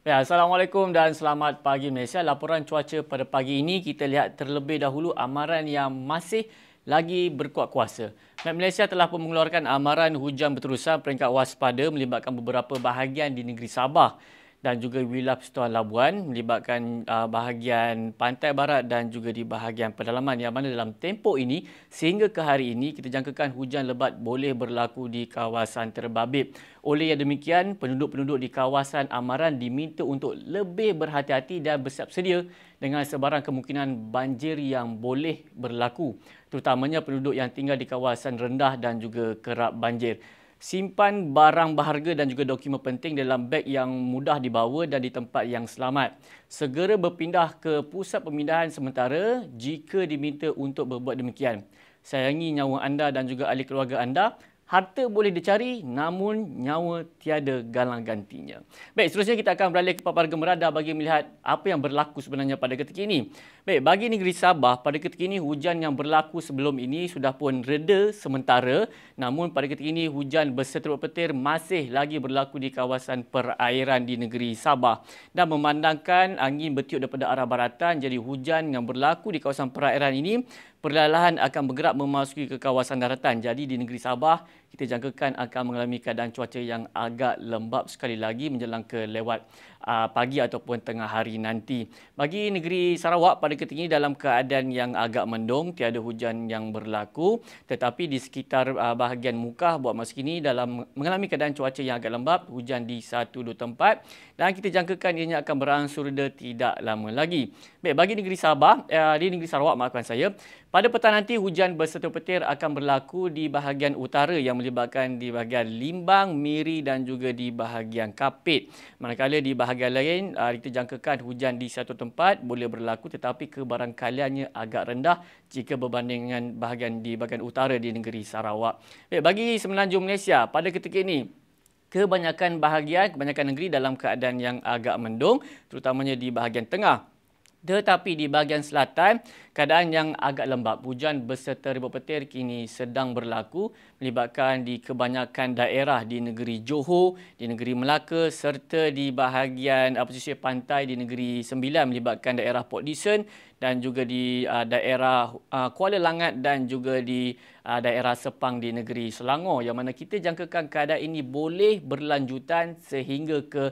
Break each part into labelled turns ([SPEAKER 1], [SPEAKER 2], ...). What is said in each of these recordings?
[SPEAKER 1] Ya, Assalamualaikum dan selamat pagi Malaysia. Laporan cuaca pada pagi ini kita lihat terlebih dahulu amaran yang masih lagi berkuat kuasa. Met Malaysia telah pun mengeluarkan amaran hujan berterusan peringkat waspada melibatkan beberapa bahagian di negeri Sabah dan juga wilayah Persekutuan Labuan melibatkan bahagian pantai barat dan juga di bahagian pedalaman yang mana dalam tempoh ini sehingga ke hari ini kita jangkakan hujan lebat boleh berlaku di kawasan terbabit. Oleh yang demikian, penduduk-penduduk di kawasan amaran diminta untuk lebih berhati-hati dan bersiap sedia dengan sebarang kemungkinan banjir yang boleh berlaku, terutamanya penduduk yang tinggal di kawasan rendah dan juga kerap banjir. Simpan barang berharga dan juga dokumen penting dalam beg yang mudah dibawa dan di tempat yang selamat. Segera berpindah ke pusat pemindahan sementara jika diminta untuk berbuat demikian. Sayangi nyawa anda dan juga ahli keluarga anda. Harta boleh dicari namun nyawa tiada galang gantinya. Baik, seterusnya kita akan beralih ke paparan gemerada bagi melihat apa yang berlaku sebenarnya pada ketika ini. Baik, bagi negeri Sabah, pada ketika ini hujan yang berlaku sebelum ini sudah pun reda sementara. Namun pada ketika ini hujan berseteruk petir masih lagi berlaku di kawasan perairan di negeri Sabah. Dan memandangkan angin bertiup daripada arah baratan, jadi hujan yang berlaku di kawasan perairan ini perlahan-lahan akan bergerak memasuki ke kawasan daratan. Jadi di negeri Sabah, kita jangkakan akan mengalami keadaan cuaca yang agak lembap sekali lagi menjelang ke lewat pagi ataupun tengah hari nanti. Bagi negeri Sarawak pada ketika ini dalam keadaan yang agak mendung, tiada hujan yang berlaku. Tetapi di sekitar bahagian Mukah buat masa kini dalam mengalami keadaan cuaca yang agak lembap, hujan di satu dua tempat dan kita jangkakan ianya akan berangsur reda tidak lama lagi. Baik, bagi negeri Sabah, di negeri Sarawak maafkan saya, pada petang nanti hujan berseteruk petir akan berlaku di bahagian utara yang melibatkan di bahagian Limbang, Miri dan juga di bahagian Kapit. Manakala di bahagian lain kita jangkakan hujan di satu tempat boleh berlaku tetapi kebarangkaliannya agak rendah jika berbanding dengan bahagian di bahagian utara di negeri Sarawak. Baik, bagi semenanjung Malaysia pada ketika ini kebanyakan negeri dalam keadaan yang agak mendung terutamanya di bahagian tengah. Tetapi di bahagian selatan, keadaan yang agak lembap. Hujan berserta ribut petir kini sedang berlaku melibatkan di kebanyakan daerah di negeri Johor, di negeri Melaka serta di bahagian pesisir pantai di negeri Sembilan melibatkan daerah Port Dickson dan juga di daerah Kuala Langat dan juga di daerah Sepang di negeri Selangor yang mana kita jangkakan keadaan ini boleh berlanjutan sehingga ke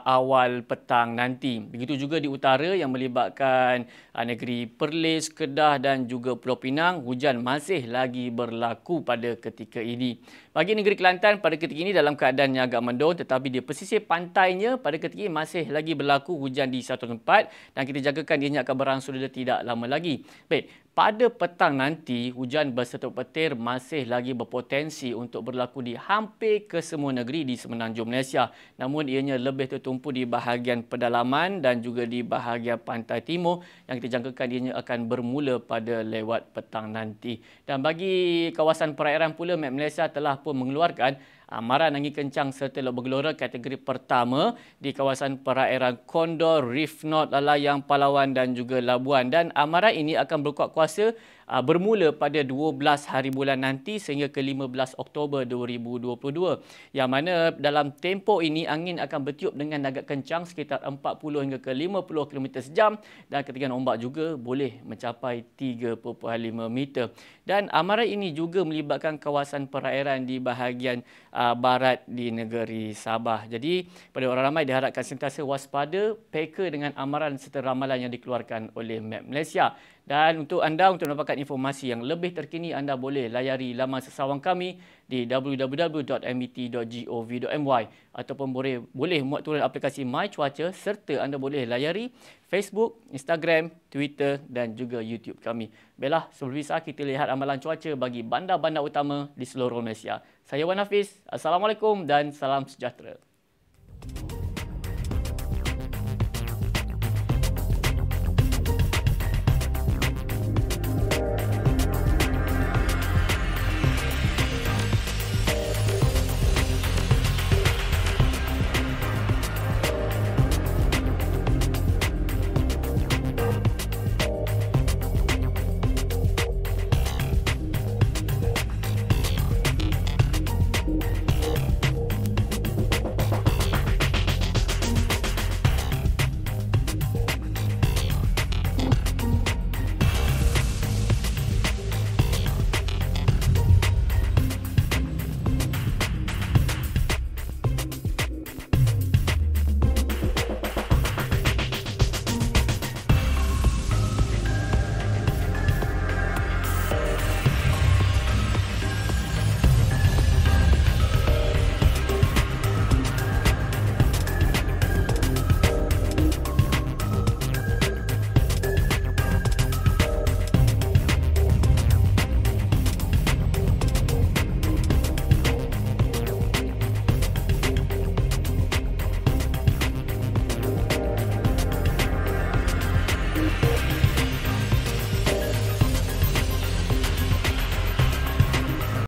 [SPEAKER 1] awal petang nanti. Begitu juga di utara yang melibatkan negeri Perlis, Kedah dan juga Pulau Pinang, hujan masih lagi berlaku pada ketika ini. Bagi negeri Kelantan pada ketika ini dalam keadaan yang agak mendung tetapi di pesisir pantainya pada ketika ini masih lagi berlaku hujan di satu tempat dan kita jangkakan ianya akan berangsur reda tidak lama lagi. Baik, pada petang nanti, hujan berseteruk petir masih lagi berpotensi untuk berlaku di hampir ke semua negeri di semenanjung Malaysia. Namun ianya lebih tertumpu di bahagian pedalaman dan juga di bahagian pantai timur yang kita jangkakan ianya akan bermula pada lewat petang nanti. Dan bagi kawasan perairan pula, Met Malaysia telah pun mengeluarkan amaran angin kencang serta lob bergelora kategori pertama di kawasan perairan Condor, Reef North, Lalayang, Palawan dan juga Labuan. Dan amaran ini akan berkuat kuasa bermula pada 12 hari bulan nanti sehingga ke 15 Oktober 2022. Yang mana dalam tempoh ini angin akan bertiup dengan agak kencang sekitar 40 hingga ke 50 km sejam dan ketinggian ombak juga boleh mencapai 3.5 meter. Dan amaran ini juga melibatkan kawasan perairan di bahagian barat di negeri Sabah. Jadi pada orang ramai diharapkan sentiasa waspada, peka dengan amaran serta ramalan yang dikeluarkan oleh Met Malaysia. Dan untuk anda untuk mendapatkan informasi yang lebih terkini, anda boleh layari laman sesawang kami di www.met.gov.my ataupun boleh muat turun aplikasi My Cuaca serta anda boleh layari Facebook, Instagram, Twitter dan juga YouTube kami. Baiklah, sebelum bisa kita lihat amalan cuaca bagi bandar-bandar utama di seluruh Malaysia. Saya Wan Hafiz. Assalamualaikum dan salam sejahtera.